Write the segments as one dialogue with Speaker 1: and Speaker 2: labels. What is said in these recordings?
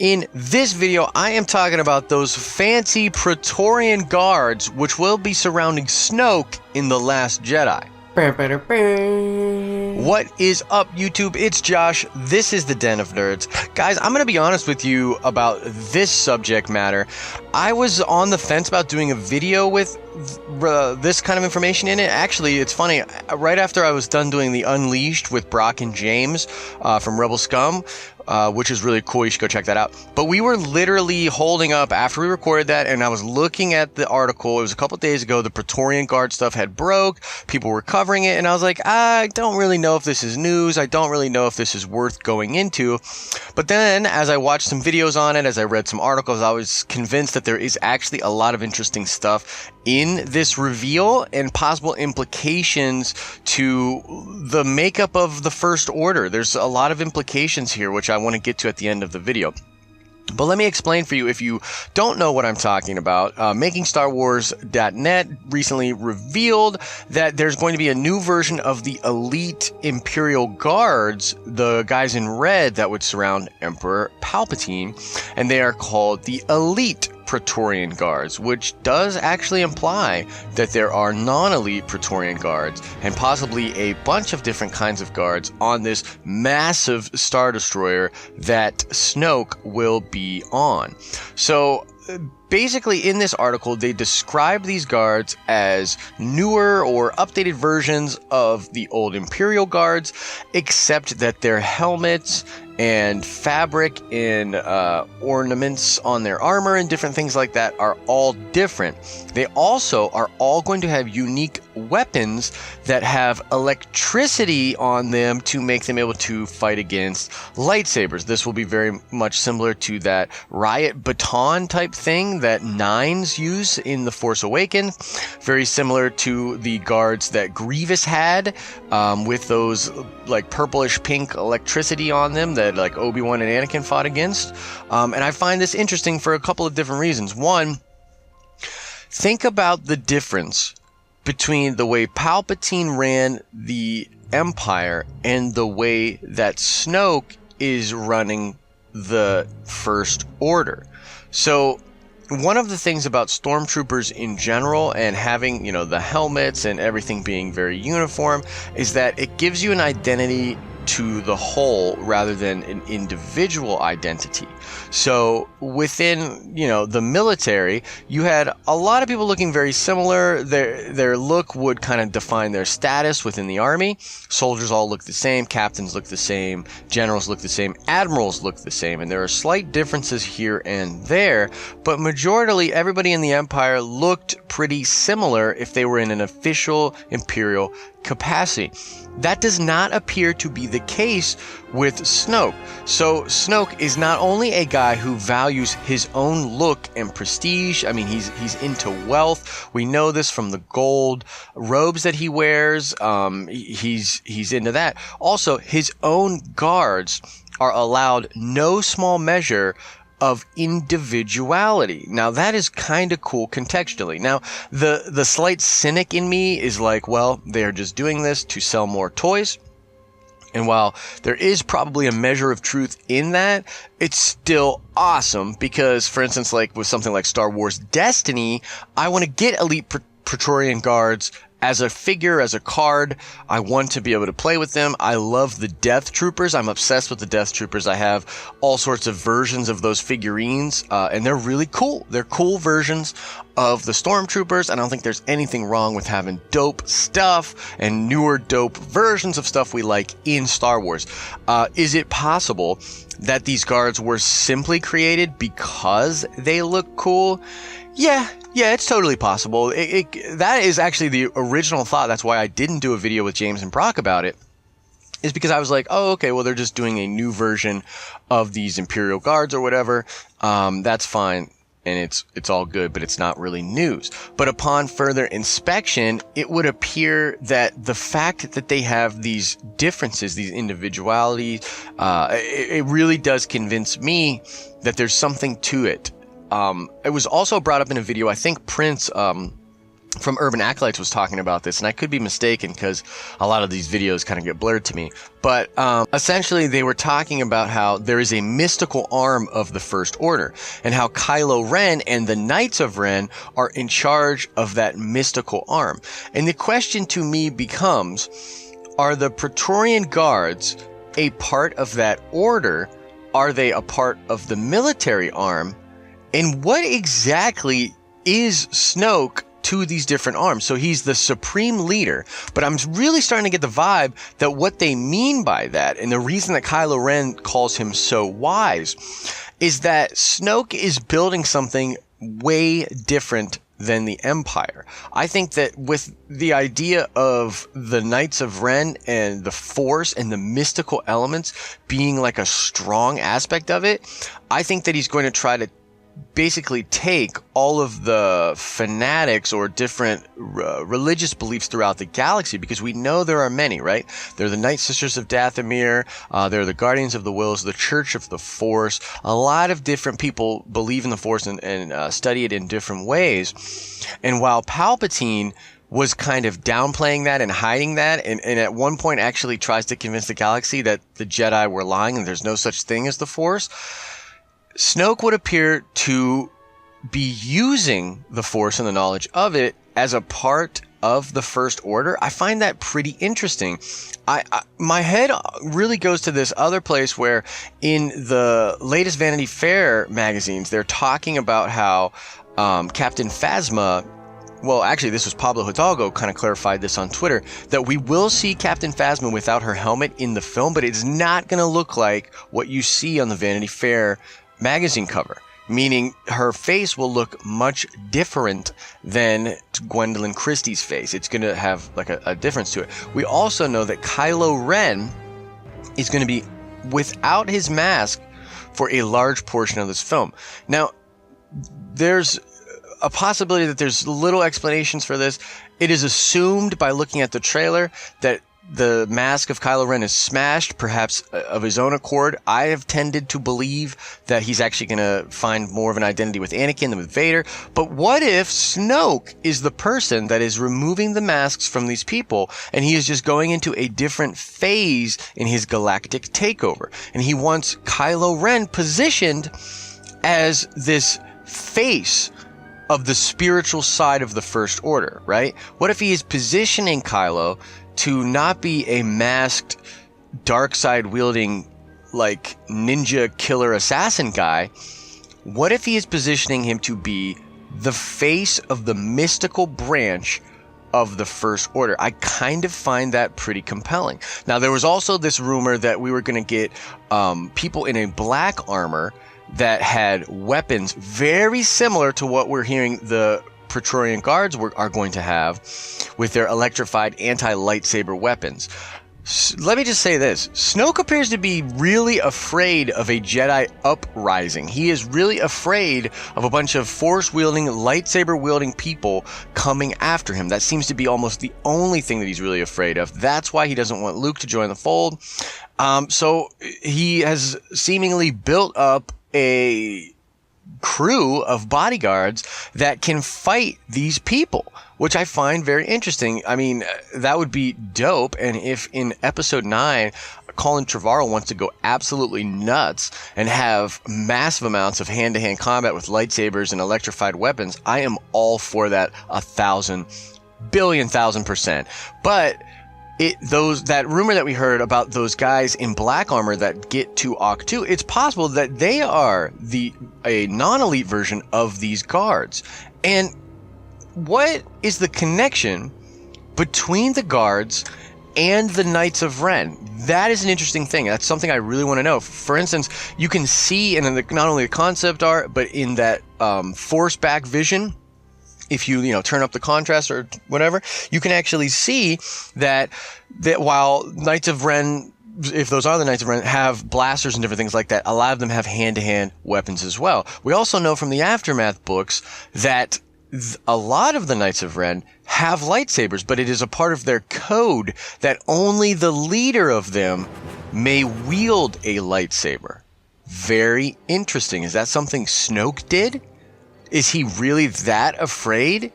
Speaker 1: In this video, I am talking about those fancy Praetorian Guards which will be surrounding Snoke in The Last Jedi. What is up, YouTube? It's Josh. This is the Den of Nerds. Guys, I'm going to be honest with you about this subject matter. I was on the fence about doing a video with this kind of information in it. Actually, it's funny. Right after I was done doing the Unleashed with Brock and James from Rebel Scum, which is really cool. You should go check that out. But we were literally holding up after we recorded that, and I was looking at the article. It was a couple days ago. The Praetorian Guard stuff had broke. People were covering it, and I was like, I don't really know if this is news. I don't really know if this is worth going into. But then, as I watched some videos on it, as I read some articles, I was convinced that there is actually a lot of interesting stuff in this reveal and possible implications to the makeup of the First Order. There's a lot of implications here, which I want to get to at the end of the video. But let me explain for you if you don't know what I'm talking about. MakingStarWars.net recently revealed that there's going to be a new version of the elite Imperial Guards, the guys in red that would surround Emperor Palpatine, and they are called the Elite Praetorian Guards, which does actually imply that there are non-elite Praetorian Guards and possibly a bunch of different kinds of guards on this massive Star Destroyer that Snoke will be on. So basically, in this article, they describe these guards as newer or updated versions of the old Imperial Guards, except that their helmets and fabric and ornaments on their armor and different things like that are all different. They also are all going to have unique weapons that have electricity on them to make them able to fight against lightsabers. This will be very much similar to that riot baton type thing that Nines use in The Force Awakens. Very similar to the guards that Grievous had with those like purplish pink electricity on them that like Obi-Wan and Anakin fought against. And I find this interesting for a couple of different reasons. One, think about the difference between the way Palpatine ran the Empire and the way that Snoke is running the First Order. So one of the things about stormtroopers in general and having, the helmets and everything being very uniform is that it gives you an identity to the whole rather than an individual identity. So within, the military, you had a lot of people looking very similar. Their look would kind of define their status within the army. Soldiers all look the same, captains look the same, generals look the same, admirals look the same, and there are slight differences here and there, but majorly everybody in the Empire looked pretty similar if they were in an official Imperial capacity. That does not appear to be the case with Snoke. So Snoke is not only a guy who values his own look and prestige. I mean, he's into wealth. We know this from the gold robes that he wears. He's into that. Also, his own guards are allowed no small measure of individuality. Now that is kind of cool contextually. Now the slight cynic in me is like, well, they're just doing this to sell more toys. And while there is probably a measure of truth in that, it's still awesome because, for instance, like with something like Star Wars Destiny, I want to get elite Praetorian Guards as a figure, as a card. I want to be able to play with them. I love the Death Troopers. I'm obsessed with the Death Troopers. I have all sorts of versions of those figurines, and they're really cool. They're cool versions of the Stormtroopers. I don't think there's anything wrong with having dope stuff and newer dope versions of stuff we like in Star Wars. Is it possible that these guards were simply created because they look cool? Yeah, it's totally possible. That is actually the original thought. That's why I didn't do a video with James and Brock about it, is because I was like, oh, okay, well, they're just doing a new version of these Imperial Guards or whatever. That's fine, and it's all good, but it's not really news. But upon further inspection, it would appear that the fact that they have these differences, these individualities, it really does convince me that there's something to it. It was also brought up in a video. I think Prince from Urban Acolytes was talking about this, and I could be mistaken because a lot of these videos kind of get blurred to me. But essentially, they were talking about how there is a mystical arm of the First Order, and how Kylo Ren and the Knights of Ren are in charge of that mystical arm. And the question to me becomes, are the Praetorian Guards a part of that order? Are they a part of the military arm? And what exactly is Snoke to these different arms? So he's the supreme leader, but I'm really starting to get the vibe that what they mean by that, and the reason that Kylo Ren calls him so wise, is that Snoke is building something way different than the Empire. I think that with the idea of the Knights of Ren and the Force and the mystical elements being like a strong aspect of it, I think that he's going to try to basically take all of the fanatics or different religious beliefs throughout the galaxy, because we know there are many, right? They're the Night Sisters of Dathomir, they're the Guardians of the Wills, the Church of the Force. A lot of different people believe in the Force and study it in different ways. And while Palpatine was kind of downplaying that and hiding that, and at one point actually tries to convince the galaxy that the Jedi were lying and there's no such thing as the Force, Snoke would appear to be using the Force and the knowledge of it as a part of the First Order. I find that pretty interesting. My head really goes to this other place where in the latest Vanity Fair magazines, they're talking about how Captain Phasma, well, actually, this was Pablo Hidalgo kind of clarified this on Twitter, that we will see Captain Phasma without her helmet in the film, but it's not going to look like what you see on the Vanity Fair magazine cover, meaning her face will look much different than Gwendolyn Christie's face. It's going to have like a difference to it. We also know that Kylo Ren is going to be without his mask for a large portion of this film. Now, there's a possibility that there's little explanations for this. It is assumed by looking at the trailer that the mask of Kylo Ren is smashed, perhaps of his own accord. I have tended to believe that he's actually going to find more of an identity with Anakin than with Vader. But what if Snoke is the person that is removing the masks from these people, and he is just going into a different phase in his galactic takeover? And he wants Kylo Ren positioned as this face of the spiritual side of the First Order, right? What if he is positioning Kylo to not be a masked, dark side wielding, like ninja killer assassin guy? What if he is positioning him to be the face of the mystical branch of the First Order? I kind of find that pretty compelling. Now, there was also this rumor that we were going to get people in a black armor that had weapons very similar to what we're hearing the Praetorian Guards are going to have with their electrified anti-lightsaber weapons. Let me just say this. Snoke appears to be really afraid of a Jedi uprising. He is really afraid of a bunch of Force-wielding, lightsaber-wielding people coming after him. That seems to be almost the only thing that he's really afraid of. That's why he doesn't want Luke to join the fold. So he has seemingly built up a crew of bodyguards that can fight these people, which I find very interesting. I mean, that would be dope. And if in episode 9, Colin Trevorrow wants to go absolutely nuts and have massive amounts of hand-to-hand combat with lightsabers and electrified weapons, I am all for that 1,000,000,000,000%. But that rumor that we heard about those guys in black armor that get to Ahch-To, it's possible that they are a non-elite version of these guards. And what is the connection between the guards and the Knights of Ren? That is an interesting thing. That's something I really want to know. For instance, you can see in not only the concept art, but in that force back vision, if you turn up the contrast or whatever, you can actually see that while Knights of Ren, if those are the Knights of Ren, have blasters and different things like that, a lot of them have hand-to-hand weapons as well. We also know from the Aftermath books that a lot of the Knights of Ren have lightsabers, but it is a part of their code that only the leader of them may wield a lightsaber. Very interesting. Is that something Snoke did? Is he really that afraid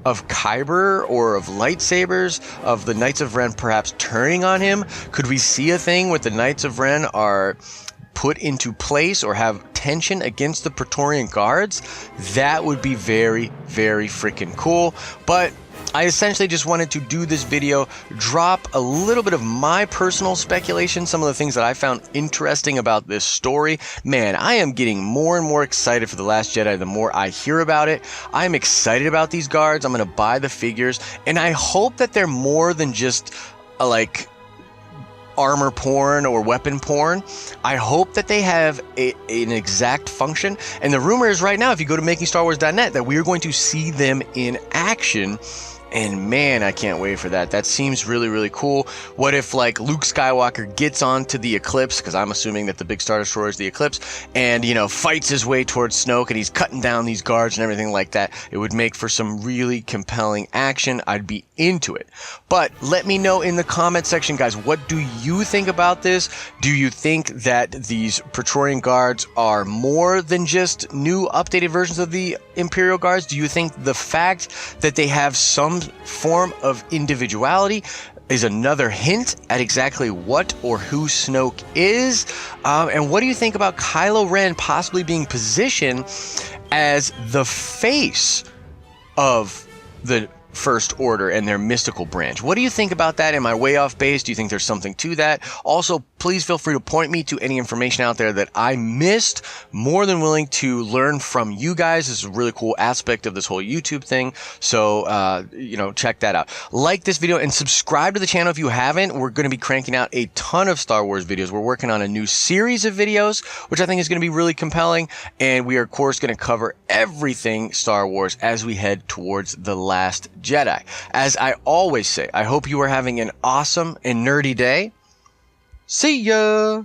Speaker 1: of Kyber or of lightsabers, of the Knights of Ren perhaps turning on him? Could we see a thing where the Knights of Ren are put into place or have tension against the Praetorian Guards? That would be very, very freaking cool. But I essentially just wanted to do this video, drop a little bit of my personal speculation, some of the things that I found interesting about this story. Man, I am getting more and more excited for The Last Jedi the more I hear about it. I'm excited about these guards. I'm going to buy the figures, and I hope that they're more than just like armor porn or weapon porn. I hope that they have an exact function. And the rumor is right now, if you go to makingstarwars.net, that we are going to see them in action. And man, I can't wait for that. That seems really, really cool. What if like Luke Skywalker gets onto the Eclipse, because I'm assuming that the big Star Destroyer is the Eclipse, and, you know, fights his way towards Snoke, and he's cutting down these guards and everything like that. It would make for some really compelling action. I'd be into it. But let me know in the comment section, guys, what do you think about this? Do you think that these Praetorian Guards are more than just new updated versions of the Imperial Guards? Do you think the fact that they have some form of individuality is another hint at exactly what or who Snoke is? And what do you think about Kylo Ren possibly being positioned as the face of the First Order and their mystical branch? What do you think about that? Am I way off base? Do you think there's something to that? Also, please feel free to point me to any information out there that I missed. More than willing to learn from you guys. This is a really cool aspect of this whole YouTube thing. So, you know, check that out. Like this video and subscribe to the channel if you haven't. We're going to be cranking out a ton of Star Wars videos. We're working on a new series of videos, which I think is going to be really compelling. And we are, of course, going to cover everything Star Wars as we head towards The Last Jedi. As I always say, I hope you are having an awesome and nerdy day. See ya!